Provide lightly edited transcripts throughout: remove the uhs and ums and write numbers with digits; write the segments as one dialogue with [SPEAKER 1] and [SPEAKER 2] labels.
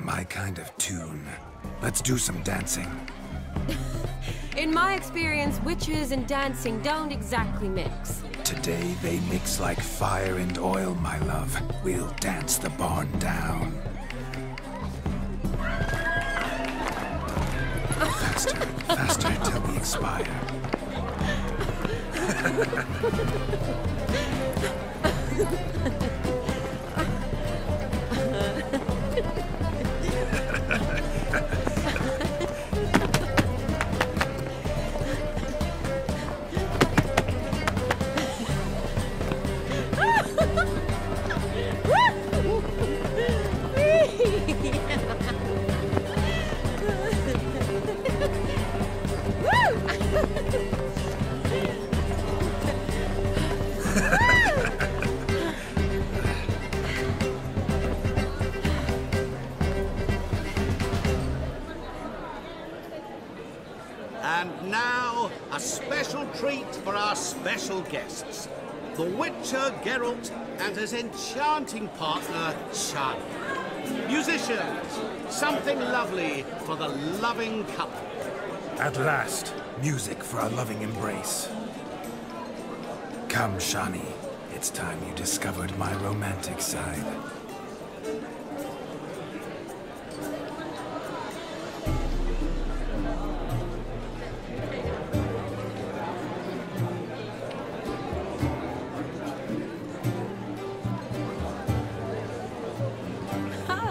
[SPEAKER 1] My kind of tune. Let's do some dancing.
[SPEAKER 2] In my experience, witches and dancing don't exactly mix.
[SPEAKER 1] Today they mix like fire and oil, my love. We'll dance the barn down. Faster, faster till we expire.
[SPEAKER 3] And now, a special treat for our special guests. The Witcher Geralt and his enchanting partner, Shani. Musicians, something lovely for the loving couple.
[SPEAKER 1] At last, music for our loving embrace. Come, Shani. It's time you discovered my romantic side.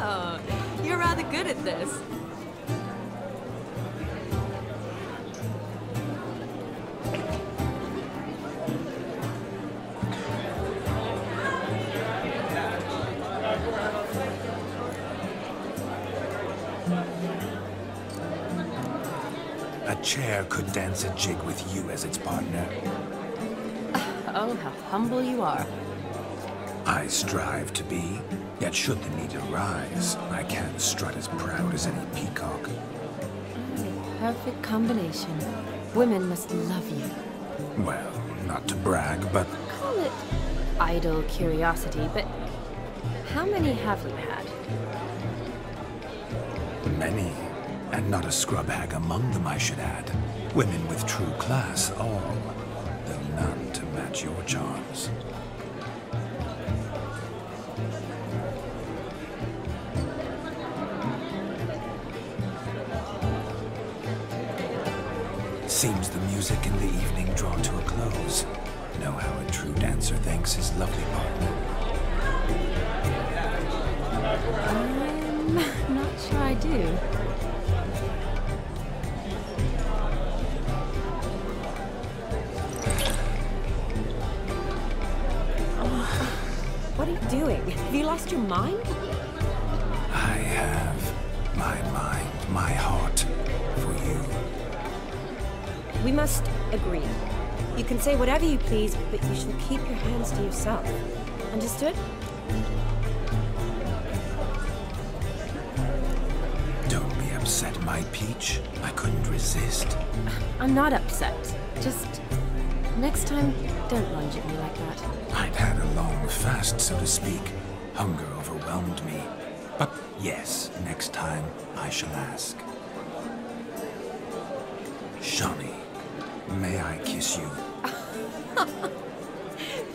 [SPEAKER 2] Oh, you're rather good at this.
[SPEAKER 1] A chair could dance a jig with you as its partner.
[SPEAKER 2] Oh, how humble you are.
[SPEAKER 1] I strive to be, yet should the need arise, I can strut as proud as any peacock.
[SPEAKER 2] Perfect combination. Women must love you.
[SPEAKER 1] Well, not to brag, but
[SPEAKER 2] Call it idle curiosity, but how many have you had?
[SPEAKER 1] many. And not a scrub hag among them, I should add. Women with true class, all. Though none to match your charms. Seems the music in the evening draw to a close. Know how a true dancer thanks his lovely partner.
[SPEAKER 2] I'm not sure I do. What are you doing? Have you lost your mind?
[SPEAKER 1] I have my mind, my heart for you.
[SPEAKER 2] We must agree. You can say whatever you please, but you shall keep your hands to yourself. Understood?
[SPEAKER 1] Don't be upset, my peach. I couldn't resist.
[SPEAKER 2] I'm not upset. Just next time, don't lunge at me like that.
[SPEAKER 1] I'd had a long fast, so to speak. Hunger overwhelmed me. But yes, next time I shall ask. Shani, may I kiss you?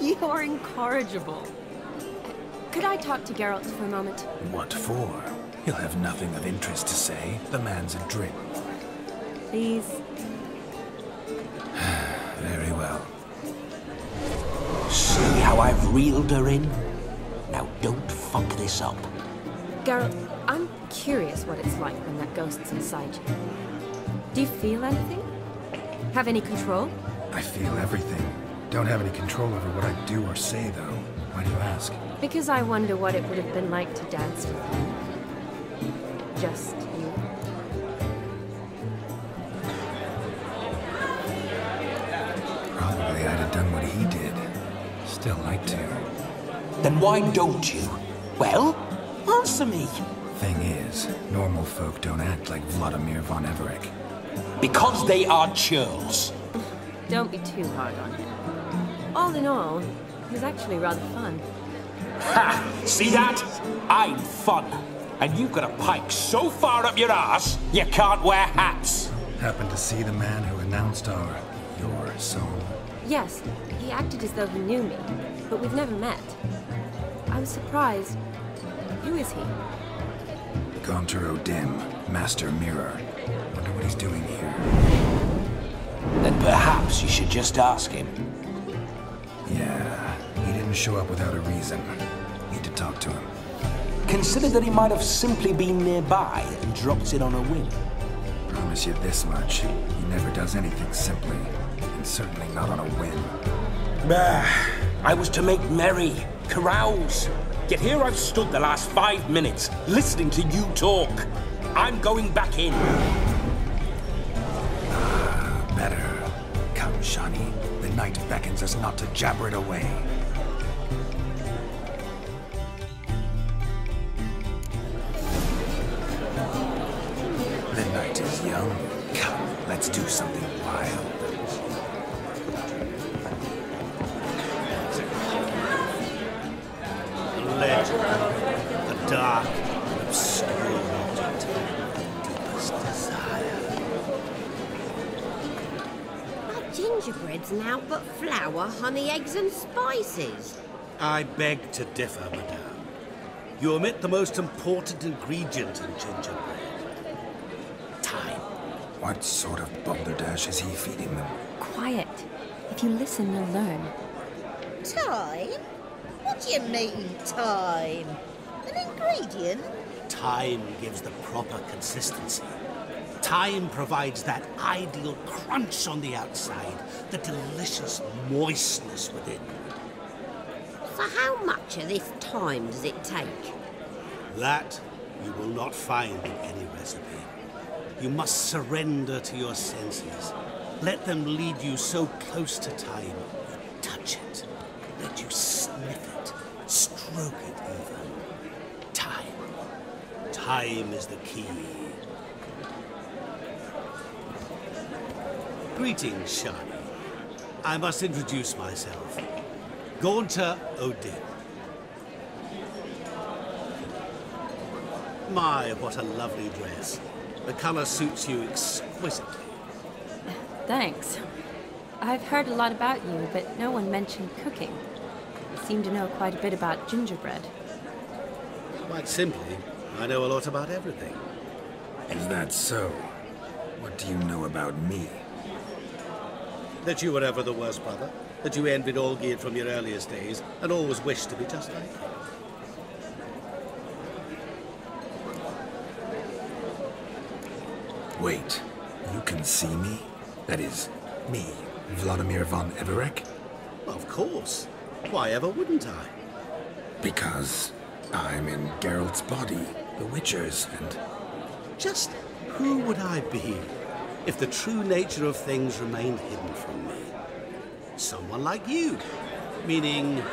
[SPEAKER 2] You're incorrigible. Could I talk to Geralt for a moment?
[SPEAKER 1] What for? He'll have nothing of interest to say. The man's adrift.
[SPEAKER 2] Please?
[SPEAKER 1] Very well.
[SPEAKER 4] See how I've reeled her in? Now don't fuck this up.
[SPEAKER 2] Geralt, I'm curious what it's like when that ghost's inside you. Do you feel anything? Have any control?
[SPEAKER 1] I feel everything. Don't have any control over what I do or say, though. Why do you ask?
[SPEAKER 2] Because I wonder what it would have been like to dance with you. Just you.
[SPEAKER 1] Probably I'd have done what he did. Still like to.
[SPEAKER 4] Then why don't you? Well, answer me.
[SPEAKER 1] Thing is, normal folk don't act like Vlodimir von Everec.
[SPEAKER 4] Because they are churls.
[SPEAKER 2] Don't be too hard on him. All in all, he's actually rather fun.
[SPEAKER 4] Ha! See that? I'm fun. And you've got a pike so far up your arse, you can't wear hats.
[SPEAKER 1] Happened to see the man who announced your song?
[SPEAKER 2] Yes, he acted as though he knew me, but we've never met. I was surprised. Who is he?
[SPEAKER 1] Gaunter O'Dim, Master Mirror. Wonder what he's doing here.
[SPEAKER 4] Then perhaps you should just ask him.
[SPEAKER 1] Yeah, he didn't show up without a reason. Need to talk to him.
[SPEAKER 4] Consider that he might have simply been nearby and dropped in on a whim.
[SPEAKER 1] Promise you this much. He never does anything simply, and certainly not on a whim.
[SPEAKER 4] I was to make merry, carouse. Yet here I've stood the last 5 minutes, listening to you talk. I'm going back in.
[SPEAKER 1] Better. Come, Shani. The night beckons us not to jabber it away. The night is young. Come, let's do something wild.
[SPEAKER 3] The legend, the dark and obscure object, the deepest desire.
[SPEAKER 5] Our gingerbread's now but flour, honey, eggs and spices.
[SPEAKER 3] I beg to differ, madame. You omit the most important ingredient in gingerbread. Time.
[SPEAKER 1] What sort of balderdash is he feeding them?
[SPEAKER 2] Quiet. If you listen, you'll learn.
[SPEAKER 5] Time? What do you mean, time? An ingredient?
[SPEAKER 3] Time gives the proper consistency. Time provides that ideal crunch on the outside, the delicious moistness within.
[SPEAKER 5] So how much of this time does it take?
[SPEAKER 3] That you will not find in any recipe. You must surrender to your senses. Let them lead you so close to time, you touch it. Let you sniff it, stroke it even. Time. Time is the key. Greetings, Shani. I must introduce myself. Gaunter O'Dim. My, what a lovely dress. The color suits you exquisitely.
[SPEAKER 2] Thanks. I've heard a lot about you, but no one mentioned cooking. You seem to know quite a bit about gingerbread.
[SPEAKER 3] Quite simply, I know a lot about everything.
[SPEAKER 1] Is that so? What do you know about me?
[SPEAKER 3] That you were ever the worst brother, that you envied Olgierd from your earliest days, and always wished to be just like him.
[SPEAKER 1] Wait, you can see me? That is, me, Vlodimir von Everec?
[SPEAKER 3] Of course. Why ever wouldn't I?
[SPEAKER 1] Because I'm in Geralt's body, the Witcher's, and...
[SPEAKER 3] Just who would I be if the true nature of things remained hidden from me? Someone like you. Meaning, no.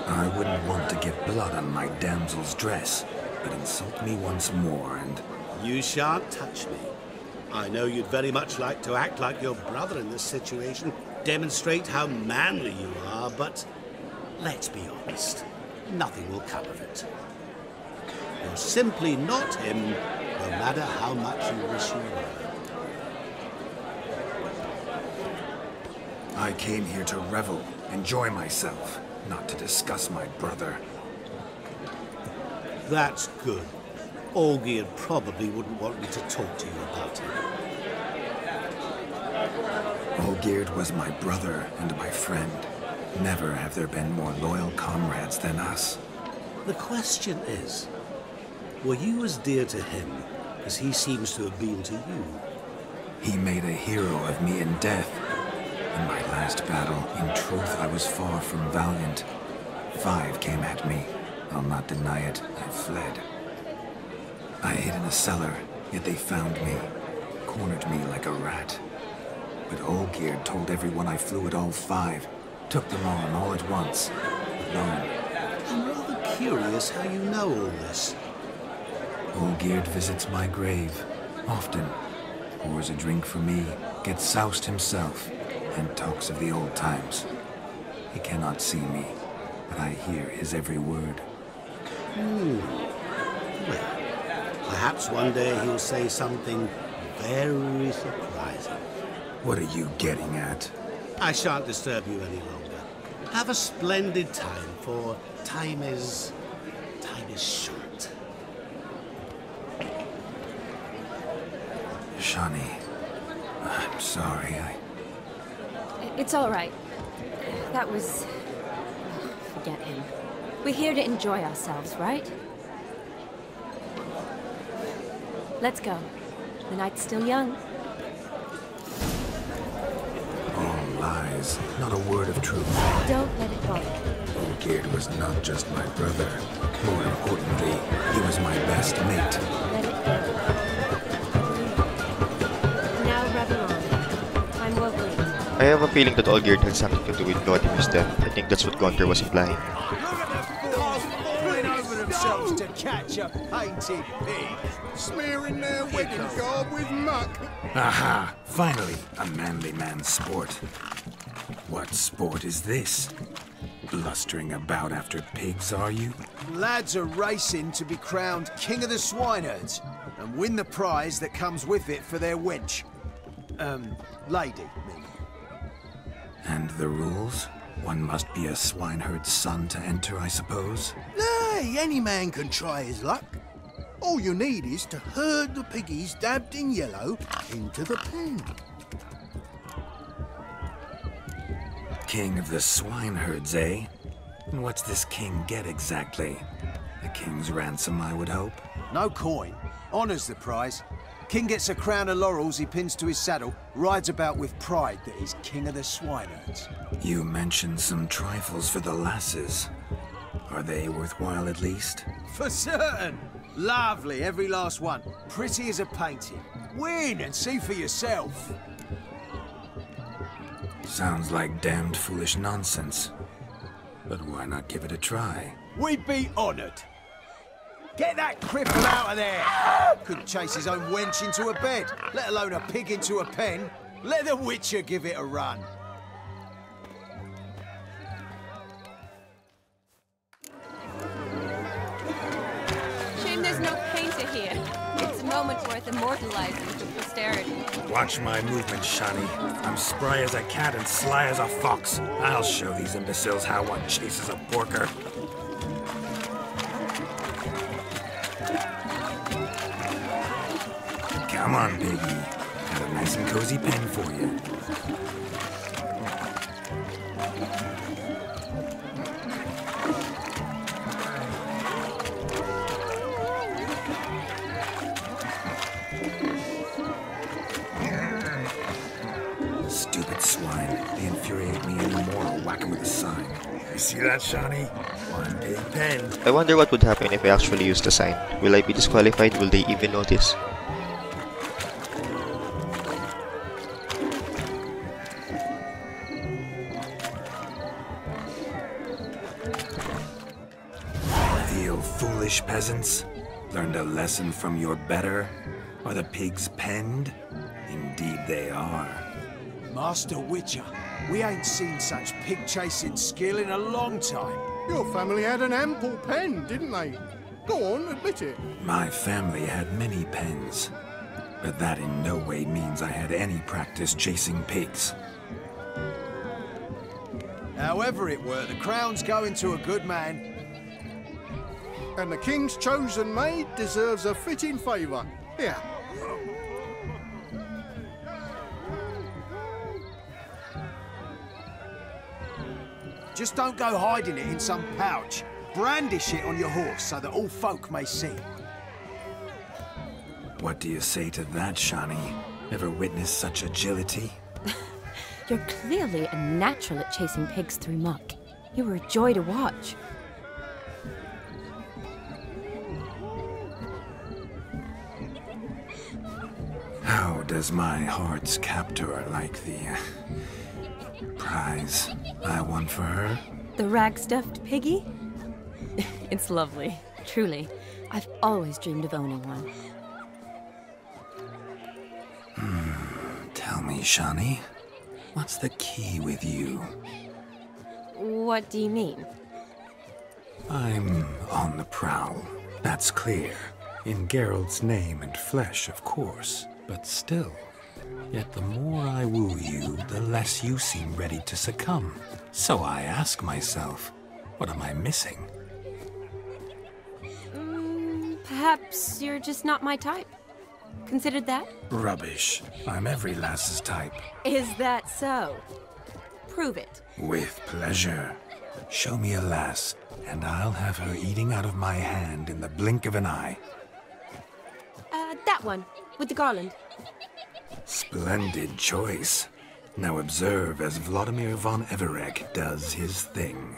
[SPEAKER 1] I wouldn't want to get blood on my damsel's dress, but insult me once more and...
[SPEAKER 3] You shan't touch me. I know you'd very much like to act like your brother in this situation, demonstrate how manly you are, but let's be honest, nothing will come of it. You're simply not him, no matter how much you wish you were.
[SPEAKER 1] I came here to revel, enjoy myself, not to discuss my brother.
[SPEAKER 3] That's good. Olgierd probably wouldn't want me to talk to you about him.
[SPEAKER 1] Olgierd was my brother and my friend. Never have there been more loyal comrades than us.
[SPEAKER 3] The question is, were you as dear to him as he seems to have been to you?
[SPEAKER 1] He made a hero of me in death. In my last battle, in truth, I was far from valiant. 5 came at me. I'll not deny it, I fled. I hid in a cellar, yet they found me, cornered me like a rat. But Olgierd told everyone I flew at all 5, took them on all at once, alone.
[SPEAKER 3] I'm rather curious how you know all this.
[SPEAKER 1] Olgierd visits my grave, often. Pours a drink for me, gets soused himself, and talks of the old times. He cannot see me, but I hear his every word.
[SPEAKER 3] Perhaps one day he'll say something very surprising.
[SPEAKER 1] What are you getting at?
[SPEAKER 3] I shan't disturb you any longer. Have a splendid time, for time is short.
[SPEAKER 1] Shani, I'm sorry,
[SPEAKER 2] It's all right. That was... Forget him. We're here to enjoy ourselves, right? Let's go. The night's still young.
[SPEAKER 1] All lies, not a word of truth.
[SPEAKER 2] Don't let it bother you.
[SPEAKER 1] Olgierd was not just my brother. More importantly, he was my best mate.
[SPEAKER 2] Let it go. Now, Redanian. I'm woken.
[SPEAKER 6] I have a feeling that Olgierd had something to do with Vlodimir's death. I think that's what Gunther was implying.
[SPEAKER 7] Themselves to catch a painted pig, smearing their wedding garb with muck.
[SPEAKER 1] Aha! Finally, a manly man's sport. What sport is this? Blustering about after pigs, are you?
[SPEAKER 7] Lads are racing to be crowned king of the swineherds and win the prize that comes with it for their wench. Lady, meaning.
[SPEAKER 1] And the rules? One must be a swineherd's son to enter, I suppose?
[SPEAKER 7] Nay, any man can try his luck. All you need is to herd the piggies dabbed in yellow into the pen.
[SPEAKER 1] King of the swineherds, eh? And what's this king get exactly? A king's ransom, I would hope?
[SPEAKER 7] No coin. Honours the prize. King gets a crown of laurels he pins to his saddle, rides about with pride that he's king of the swineherds.
[SPEAKER 1] You mentioned some trifles for the lasses. Are they worthwhile at least?
[SPEAKER 7] For certain! Lovely, every last one. Pretty as a painting. Win and see for yourself.
[SPEAKER 1] Sounds like damned foolish nonsense. But why not give it a try?
[SPEAKER 7] We'd be honoured. Get that cripple out of there! Couldn't chase his own wench into a bed, let alone a pig into a pen. Let the Witcher give it a run.
[SPEAKER 2] Shame there's no painter here. It's a moment worth immortalizing for posterity.
[SPEAKER 1] Watch my movement, Shani. I'm spry as a cat and sly as a fox. I'll show these imbeciles how one chases a porker. Come on, piggy. Got a nice and cozy pen for you. Stupid swine. They infuriate me anymore. I'll whack him with a sign. You see that, Shani? One big pen.
[SPEAKER 6] I wonder what would happen if I actually use the sign. Will I be disqualified? Will they even notice?
[SPEAKER 1] Foolish peasants, learned a lesson from your better? Are the pigs penned? Indeed they are.
[SPEAKER 7] Master Witcher, we ain't seen such pig-chasing skill in a long time.
[SPEAKER 8] Your family had an ample pen, didn't they? Go on, admit it.
[SPEAKER 1] My family had many pens, but that in no way means I had any practice chasing pigs.
[SPEAKER 7] However it were, the crown's going to a good man.
[SPEAKER 8] And the king's chosen maid deserves a fitting favour. Here.
[SPEAKER 7] Just don't go hiding it in some pouch. Brandish it on your horse so that all folk may see.
[SPEAKER 1] What do you say to that, Shani? Ever witnessed such agility?
[SPEAKER 2] You're clearly a natural at chasing pigs through muck. You were a joy to watch.
[SPEAKER 1] How does my heart's captor like the prize I won for her?
[SPEAKER 2] The rag-stuffed piggy? It's lovely, truly. I've always dreamed of owning one.
[SPEAKER 1] Tell me, Shani, what's the key with you?
[SPEAKER 2] What do you mean?
[SPEAKER 1] I'm on the prowl, that's clear. In Geralt's name and flesh, of course, but still. Yet the more I woo you, the less you seem ready to succumb. So I ask myself, what am I missing?
[SPEAKER 2] Perhaps you're just not my type. Considered that?
[SPEAKER 1] Rubbish. I'm every lass's type.
[SPEAKER 2] Is that so? Prove it.
[SPEAKER 1] With pleasure. Show me a lass, and I'll have her eating out of my hand in the blink of an eye.
[SPEAKER 2] That one, with the garland.
[SPEAKER 1] Splendid choice. Now observe as Vlodimir von Everec does his thing.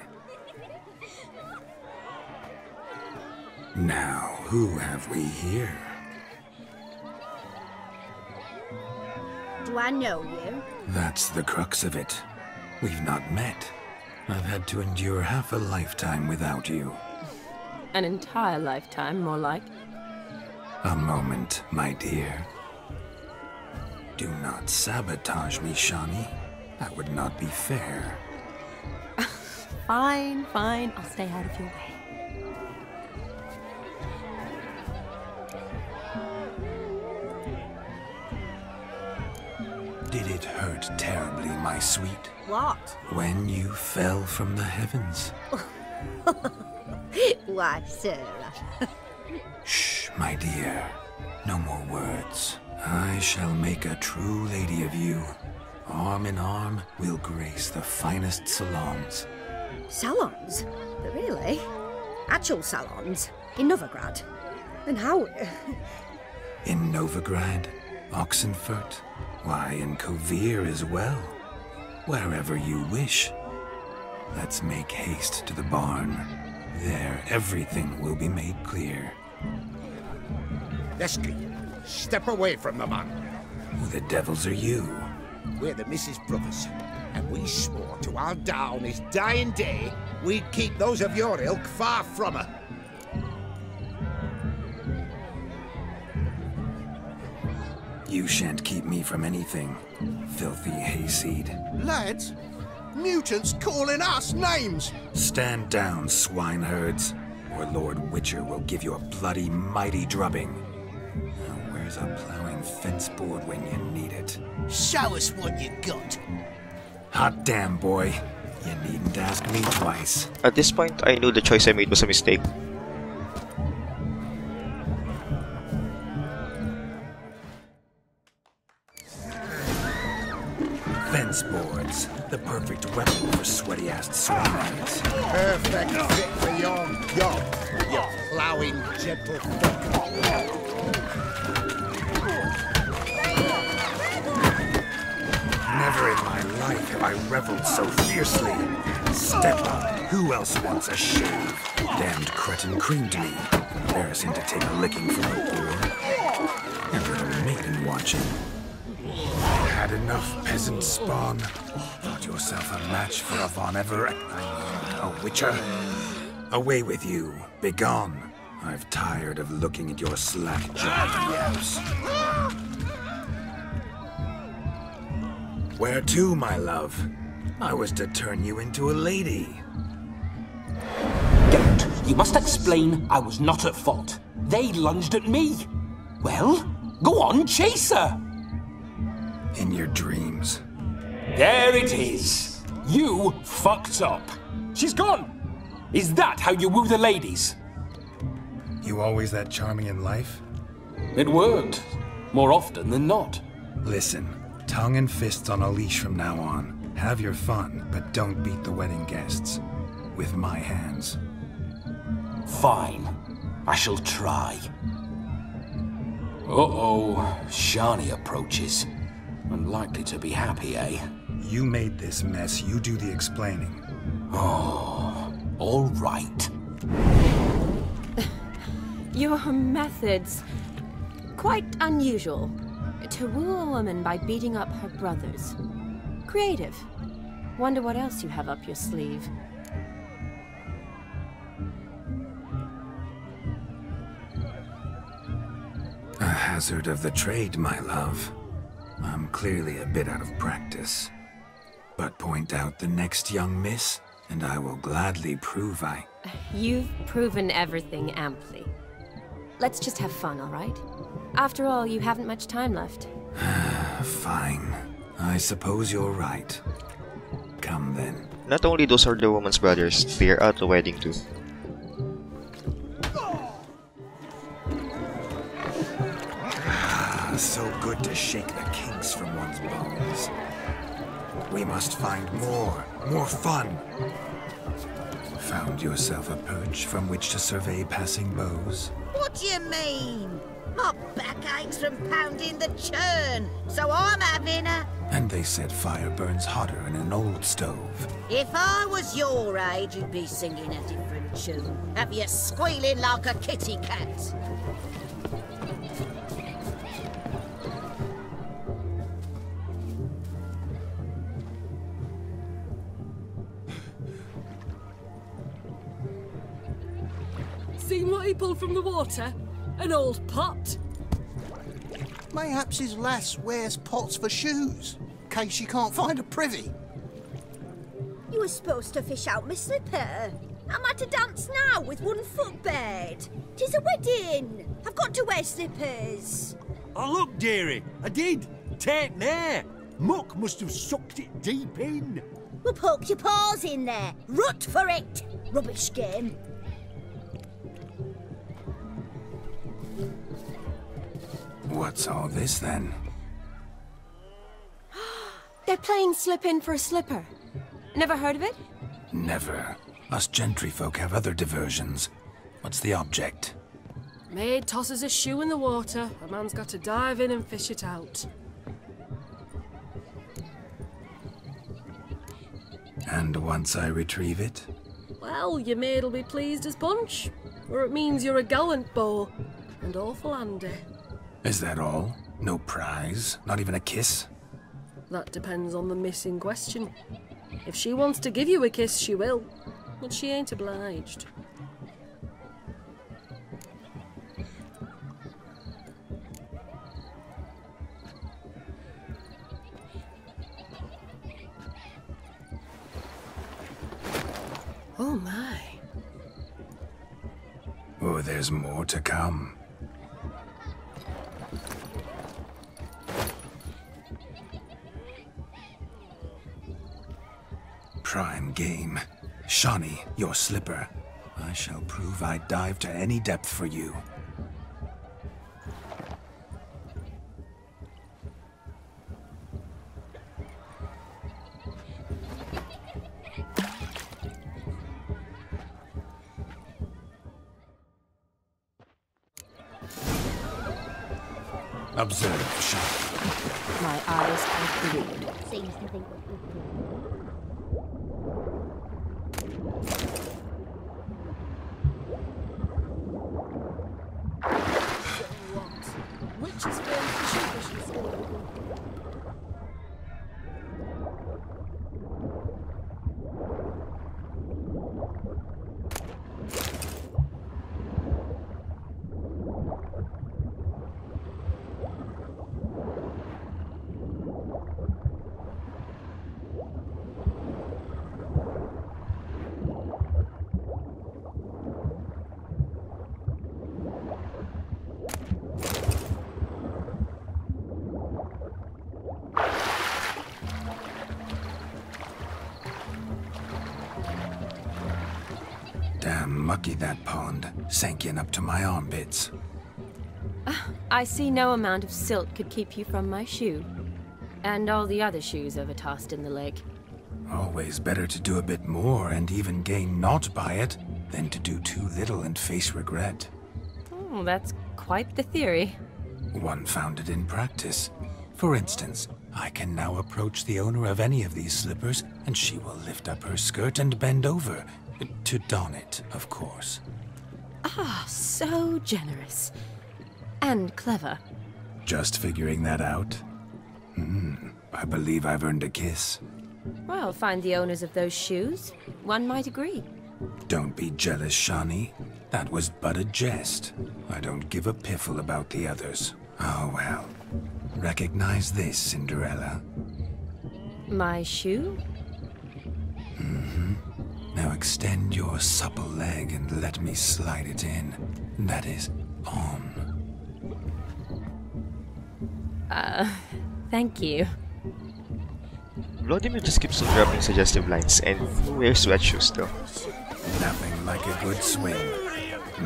[SPEAKER 1] Now, who have we here?
[SPEAKER 5] Do I know you?
[SPEAKER 1] That's the crux of it. We've not met. I've had to endure half a lifetime without you.
[SPEAKER 2] An entire lifetime, more like.
[SPEAKER 1] A moment, my dear. Do not sabotage me, Shani. That would not be fair.
[SPEAKER 2] Fine, fine. I'll stay out of your way.
[SPEAKER 1] Did it hurt terribly, my sweet?
[SPEAKER 5] What?
[SPEAKER 1] When you fell from the heavens?
[SPEAKER 5] Why, sir.
[SPEAKER 1] Shh, my dear. No more words. I shall make a true lady of you. Arm in arm, we'll grace the finest salons.
[SPEAKER 5] Salons? Really? Actual salons? In Novigrad? And how?
[SPEAKER 1] In Novigrad, Oxenfurt, why, in Kovir as well. Wherever you wish. Let's make haste to the barn. There, everything will be made clear.
[SPEAKER 9] Lesky, step away from the man.
[SPEAKER 1] Who the devils are you?
[SPEAKER 9] We're the Mrs. Brothers, and we swore to our down his dying day we'd keep those of your ilk far from her.
[SPEAKER 1] You shan't keep me from anything, filthy hayseed.
[SPEAKER 8] Lads, mutants calling us names!
[SPEAKER 1] Stand down, swineherds, or Lord Witcher will give you a bloody mighty drubbing. Now, where's a plowing fence board when you need it?
[SPEAKER 7] Show us what you got.
[SPEAKER 1] Hot damn, boy. You needn't ask me twice.
[SPEAKER 6] At this point, I knew the choice I made was a mistake.
[SPEAKER 1] Fence boards, the perfect weapon for sweaty-assed swineherds.
[SPEAKER 9] Perfect fit for your ploughing gentlefolk.
[SPEAKER 1] Never in my life have I reveled so fiercely. Step up. Who else wants a shave? Damned cretin creamed me. Embarrassing to take a licking from a boor. And with a maiden watching. Had enough, peasant spawn. Thought yourself a match for a Von Everec. A Witcher. Away with you. Begone. I've tired of looking at your slack-jawed yaps. Where to, my love? I was to turn you into a lady.
[SPEAKER 4] Geralt, you must explain I was not at fault. They lunged at me. Well, go on, chase her.
[SPEAKER 1] In your dreams.
[SPEAKER 4] There it is. You fucked up. She's gone. Is that how you woo the ladies?
[SPEAKER 1] You always that charming in life?
[SPEAKER 4] It worked. More often than not.
[SPEAKER 1] Listen, tongue and fists on a leash from now on. Have your fun, but don't beat the wedding guests. With my hands.
[SPEAKER 4] Fine. I shall try. Uh-oh. Shani approaches. Unlikely to be happy, eh?
[SPEAKER 1] You made this mess, you do the explaining.
[SPEAKER 4] Oh, all right.
[SPEAKER 2] Your methods... quite unusual. To woo a woman by beating up her brothers. Creative. Wonder what else you have up your sleeve.
[SPEAKER 1] A hazard of the trade, my love. I'm clearly a bit out of practice. But point out the next young miss, and I will gladly prove
[SPEAKER 2] You've proven everything amply. let's just have fun, all right? After all, you haven't much time left.
[SPEAKER 1] Fine. I suppose you're right. Come then.
[SPEAKER 6] Not only those are the woman's brothers, they are at the wedding too.
[SPEAKER 1] So good to shake the kinks from one's bones. We must find more fun. Found yourself a perch from which to survey passing beaux?
[SPEAKER 5] What do you mean? My back aches from pounding the churn, so I'm having a...
[SPEAKER 1] And they said fire burns hotter in an old stove.
[SPEAKER 5] If I was your age, you'd be singing a different tune. Have you squealing like a kitty cat?
[SPEAKER 10] Seen what he pulled from the water? An old pot?
[SPEAKER 7] Mayhaps his lass wears pots for shoes, in case she can't find a privy.
[SPEAKER 11] You were supposed to fish out my slipper. I'm at a dance now with one foot bared. 'Tis a wedding. I've got to wear slippers.
[SPEAKER 12] Oh, look, dearie, I did. Take there. Muck must have sucked it deep in.
[SPEAKER 11] Well, poke your paws in there. Rut for it. Rubbish game.
[SPEAKER 1] What's all this then?
[SPEAKER 2] They're playing slip in for a slipper. Never heard of it?
[SPEAKER 1] Never. Us gentry folk have other diversions. What's the object?
[SPEAKER 10] Maid tosses a shoe in the water. A man's got to dive in and fish it out.
[SPEAKER 1] And once I retrieve it?
[SPEAKER 10] Well, your maid'll be pleased as punch. Or it means you're a gallant beau. And awful handy.
[SPEAKER 1] Is that all? No prize? Not even a kiss?
[SPEAKER 10] That depends on the miss in question. If she wants to give you a kiss, she will. But she ain't obliged. Oh my.
[SPEAKER 1] Oh, there's more to come. Prime game. Shani, your slipper. I shall prove I'd dive to any depth for you. Observe, Shani.
[SPEAKER 2] My eyes are glued.
[SPEAKER 11] Seems to think we're
[SPEAKER 10] Which is been fishing.
[SPEAKER 1] Damn mucky that pond. Sank in up to my armpits.
[SPEAKER 2] I see no amount of silt could keep you from my shoe. And all the other shoes overtossed in the lake.
[SPEAKER 1] Always better to do a bit more and even gain naught by it than to do too little and face regret.
[SPEAKER 2] Oh, that's quite the theory.
[SPEAKER 1] One founded in practice. For instance, I can now approach the owner of any of these slippers, and she will lift up her skirt and bend over. To don it, of course.
[SPEAKER 2] Ah, so generous. And clever.
[SPEAKER 1] Just figuring that out? I believe I've earned a kiss.
[SPEAKER 2] Well, find the owners of those shoes. One might agree.
[SPEAKER 1] Don't be jealous, Shani. That was but a jest. I don't give a piffle about the others. Oh well. Recognize this, Cinderella.
[SPEAKER 2] My shoe?
[SPEAKER 1] Now extend your supple leg and let me slide it in. That is,
[SPEAKER 2] Thank you.
[SPEAKER 6] Vlodimir just keeps on dropping suggestive lines, and who wears sweat shoes though?
[SPEAKER 1] Nothing like a good swim.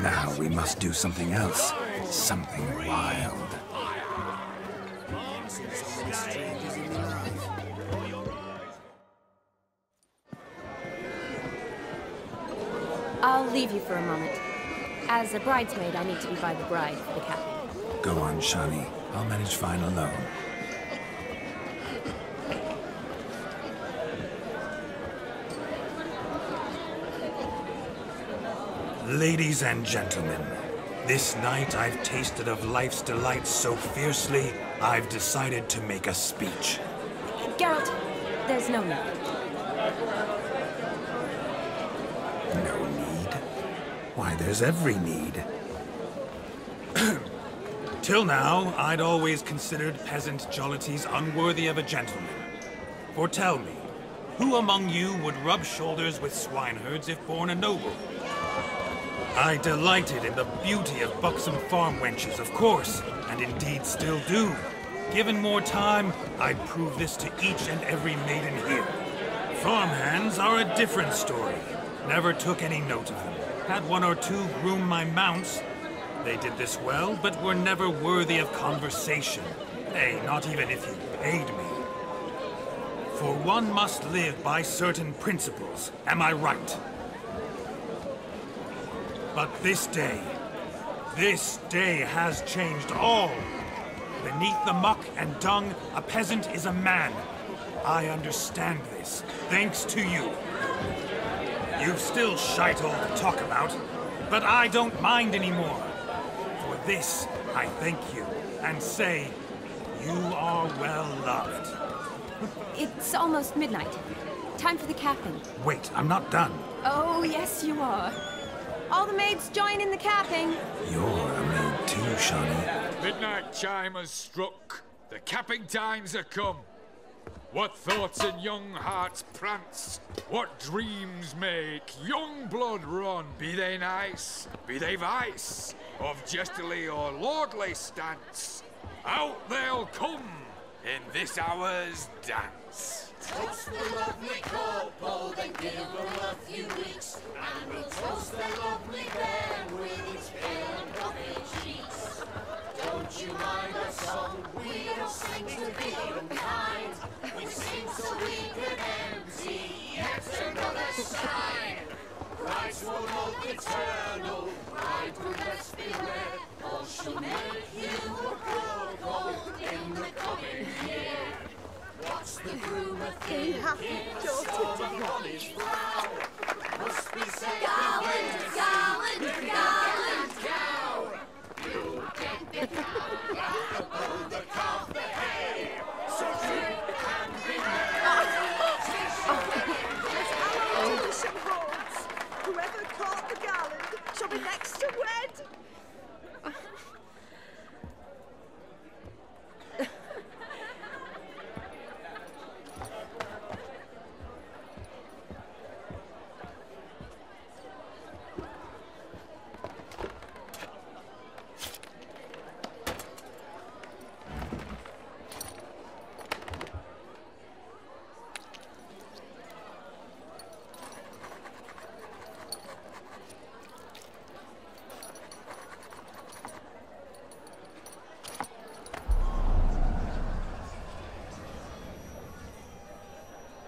[SPEAKER 1] Now we must do something else. Something wild.
[SPEAKER 2] I'll leave you for a moment. As a bridesmaid, I need to be by the bride for the capping.
[SPEAKER 1] Go on, Shani. I'll manage fine alone. Ladies and gentlemen, this night I've tasted of life's delights so fiercely, I've decided to make a speech.
[SPEAKER 2] Geralt, there's no need.
[SPEAKER 1] No need? Why, there's every need. Till now, I'd always considered peasant jollities unworthy of a gentleman. For tell me, who among you would rub shoulders with swineherds if born a noble? I delighted in the beauty of buxom farm wenches, of course, and indeed still do. Given more time, I'd prove this to each and every maiden here. Farmhands are a different story. Never took any note of them. Had one or two groom my mounts. They did this well, but were never worthy of conversation. Nay, not even if you paid me. For one must live by certain principles, am I right? But this day has changed all. Beneath the muck and dung, a peasant is a man. I understand this, thanks to you. You've still shite all to talk about, but I don't mind anymore. For this, I thank you, and say, you are well loved.
[SPEAKER 2] It's almost midnight. Time for the capping.
[SPEAKER 1] Wait, I'm not done.
[SPEAKER 2] Oh, yes, you are. All the maids join in the capping.
[SPEAKER 1] You're a maid too, Shani.
[SPEAKER 13] Midnight chime has struck. The capping times are come. What thoughts in young hearts prance? What dreams make young blood run? Be they nice, be they vice, of jestily or lordly stance, out they'll come in this hour's dance.
[SPEAKER 14] Toast the lovely couple, then give them a few weeks, and we'll toast the lovely bed with its pale and puffy cheeks. Don't you mind our song? We don't sing to be unkind. We sing so we can empty yet another sign. Christ will love eternal, bride will best beware, or she'll make you a cuckold in the coming year. What's the groom a thinking? Storm of college vow must be said.
[SPEAKER 11] Garland, Garland, Garland.
[SPEAKER 14] Cow. You'll get the cow above the calf the hay. So drink and be merry.
[SPEAKER 11] Bishop holds. Whoever caught the garland shall be next to wed.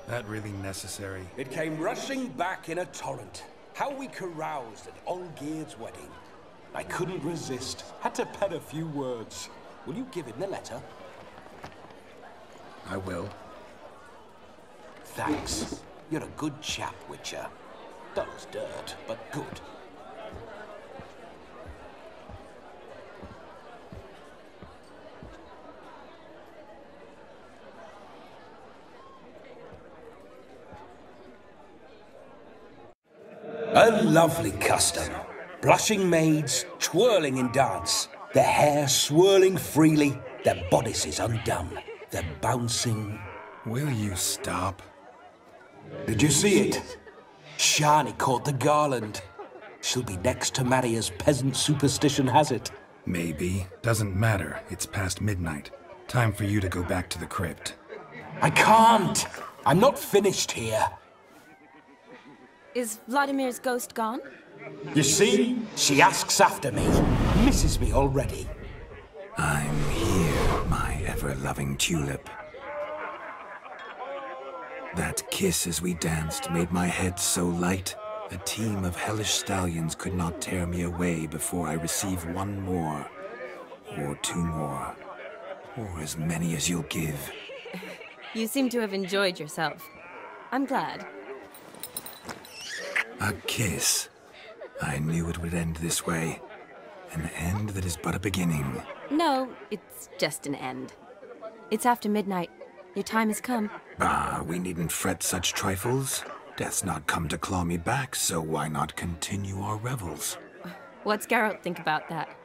[SPEAKER 1] That really necessary?
[SPEAKER 4] It came rushing back in a torrent. How we caroused at Olgierd's wedding. I couldn't resist. Had to pen a few words. Will you give him the letter?
[SPEAKER 1] I will.
[SPEAKER 4] Thanks. You're a good chap, Witcher. Dull as dirt, but good. A lovely custom. Blushing maids twirling in dance, their hair swirling freely, their bodices undone, their bouncing.
[SPEAKER 1] Will you stop?
[SPEAKER 4] Did you see it? Shani caught the garland. She'll be next to marry as peasant superstition has it.
[SPEAKER 1] Maybe. Doesn't matter. It's past midnight. Time for you to go back to the crypt.
[SPEAKER 4] I can't! I'm not finished here.
[SPEAKER 2] Is Vlodimir's ghost gone?
[SPEAKER 4] You see? She asks after me. Misses me already.
[SPEAKER 1] I'm here, my ever-loving tulip. That kiss as we danced made my head so light. A team of hellish stallions could not tear me away before I receive one more. Or two more. Or as many as you'll give.
[SPEAKER 2] You seem to have enjoyed yourself. I'm glad.
[SPEAKER 1] A kiss. I knew it would end this way. An end that is but a beginning.
[SPEAKER 2] No, it's just an end. It's after midnight. Your time has come.
[SPEAKER 1] Ah, we needn't fret such trifles. Death's not come to claw me back, so why not continue our revels?
[SPEAKER 2] What's Geralt think about that?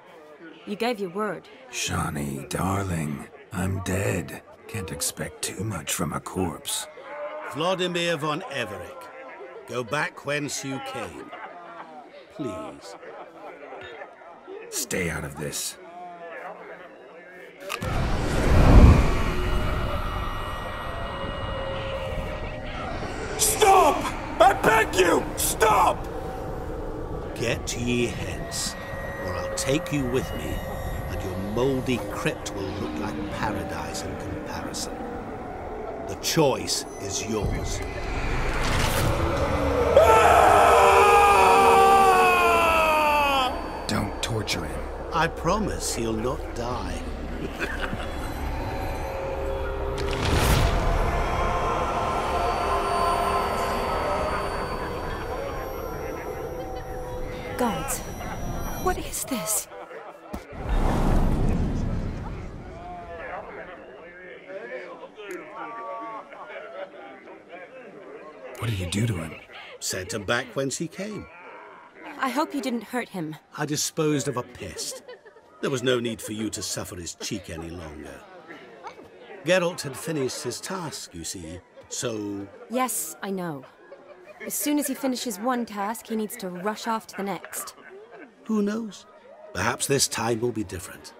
[SPEAKER 2] You gave your word.
[SPEAKER 1] Shani, darling, I'm dead. Can't expect too much from a corpse.
[SPEAKER 3] Vlodimir von Everec, go back whence you came. Please.
[SPEAKER 1] Stay out of this.
[SPEAKER 4] Stop! I beg you! Stop!
[SPEAKER 3] Get ye hence, or I'll take you with me, and your mouldy crypt will look like paradise in comparison. The choice is yours.
[SPEAKER 1] Don't torture him.
[SPEAKER 3] I promise he'll not die.
[SPEAKER 2] Guards, what is this?
[SPEAKER 1] What did you do to him?
[SPEAKER 3] Sent him back whence he came.
[SPEAKER 2] I hope you didn't hurt him.
[SPEAKER 3] I disposed of a pest. There was no need for you to suffer his cheek any longer. Geralt had finished his task, you see, so...
[SPEAKER 2] Yes, I know. As soon as he finishes one task, he needs to rush off to the next.
[SPEAKER 3] Who knows? Perhaps this time will be different.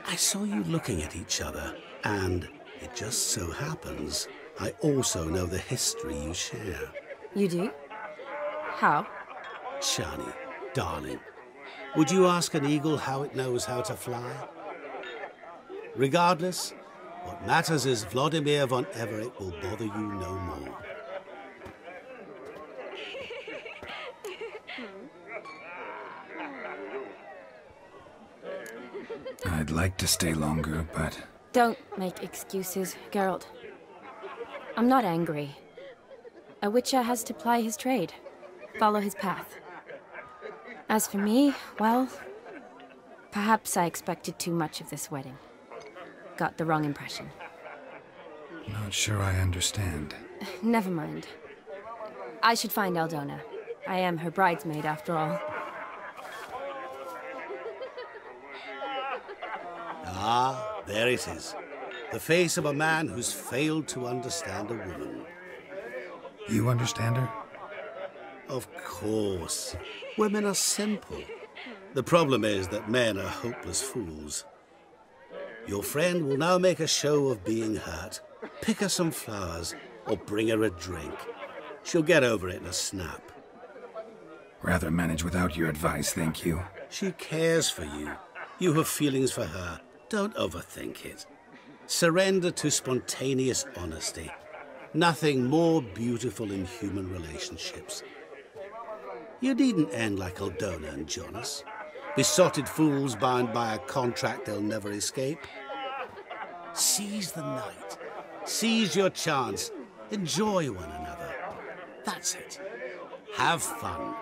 [SPEAKER 3] I saw you looking at each other, and it just so happens I also know the history you share.
[SPEAKER 2] You do? How?
[SPEAKER 3] Shani, darling, would you ask an eagle how it knows how to fly? Regardless, what matters is Vlodimir von Everec will bother you no more.
[SPEAKER 1] I'd like to stay longer, but...
[SPEAKER 2] Don't make excuses, Geralt. I'm not angry. A witcher has to ply his trade, follow his path. As for me, well, perhaps I expected too much of this wedding. Got the wrong impression.
[SPEAKER 1] Not sure I understand.
[SPEAKER 2] Never mind. I should find Aldona. I am her bridesmaid, after all.
[SPEAKER 3] Ah, there it is. The face of a man who's failed to understand a woman.
[SPEAKER 1] You understand her?
[SPEAKER 3] Of course. Women are simple. The problem is that men are hopeless fools. Your friend will now make a show of being hurt. Pick her some flowers, or bring her a drink. She'll get over it in a snap.
[SPEAKER 1] Rather manage without your advice, thank you.
[SPEAKER 3] She cares for you. You have feelings for her. Don't overthink it. Surrender to spontaneous honesty. Nothing more beautiful in human relationships. You needn't end like Aldona and Jonas. Besotted fools bound by a contract they'll never escape. Seize the night. Seize your chance. Enjoy one another. That's it. Have fun.